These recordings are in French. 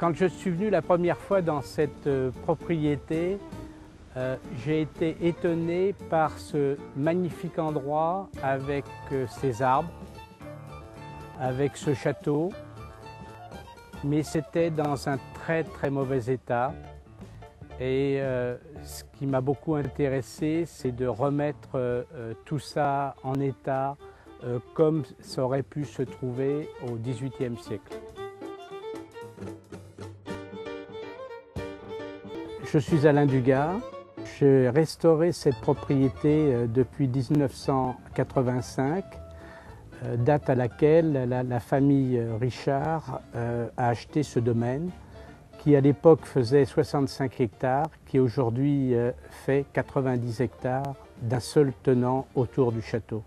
Quand je suis venu la première fois dans cette propriété, j'ai été étonné par ce magnifique endroit avec ses arbres, avec ce château, mais c'était dans un très mauvais état. Et ce qui m'a beaucoup intéressé, c'est de remettre tout ça en état comme ça aurait pu se trouver au XVIIIe siècle. Je suis Alain Dugas. J'ai restauré cette propriété depuis 1985, date à laquelle la famille Richard a acheté ce domaine qui à l'époque faisait 65 hectares, qui aujourd'hui fait 90 hectares d'un seul tenant autour du château.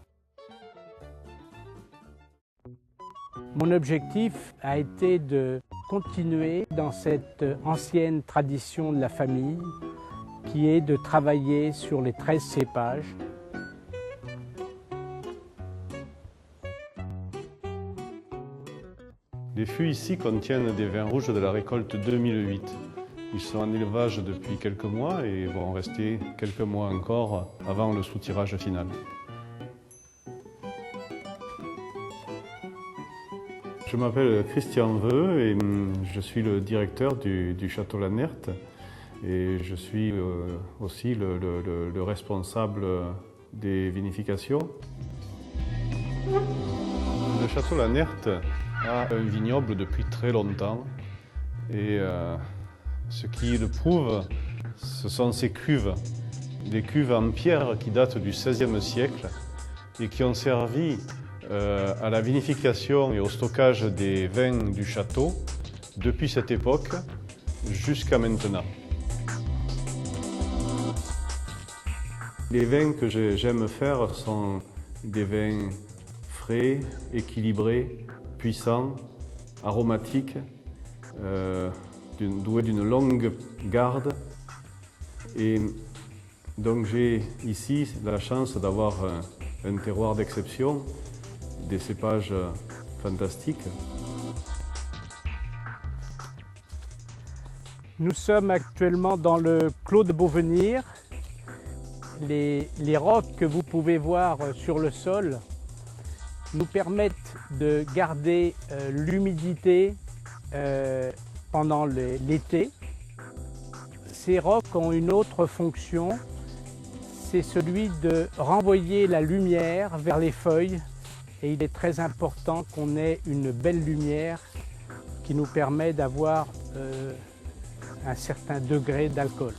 Mon objectif a été de continuer dans cette ancienne tradition de la famille qui est de travailler sur les 13 cépages. Les fûts ici contiennent des vins rouges de la récolte 2008. Ils sont en élevage depuis quelques mois et vont rester quelques mois encore avant le soutirage final. Je m'appelle Christian Veu et je suis le directeur du Château Lannert et je suis aussi le responsable des vinifications. Le Château Lannert a un vignoble depuis très longtemps et ce qui le prouve, ce sont ces cuves, des cuves en pierre qui datent du XVIe siècle et qui ont servi à la vinification et au stockage des vins du château depuis cette époque jusqu'à maintenant. Les vins que j'aime faire sont des vins frais, équilibrés, puissants, aromatiques, doués d'une longue garde. Et donc j'ai ici la chance d'avoir un terroir d'exception, des cépages fantastiques. Nous sommes actuellement dans le Clos de Beauvenir. Les rocs que vous pouvez voir sur le sol nous permettent de garder l'humidité pendant l'été. Ces rocs ont une autre fonction, c'est celui de renvoyer la lumière vers les feuilles. Et il est très important qu'on ait une belle lumière qui nous permet d'avoir un certain degré d'alcool.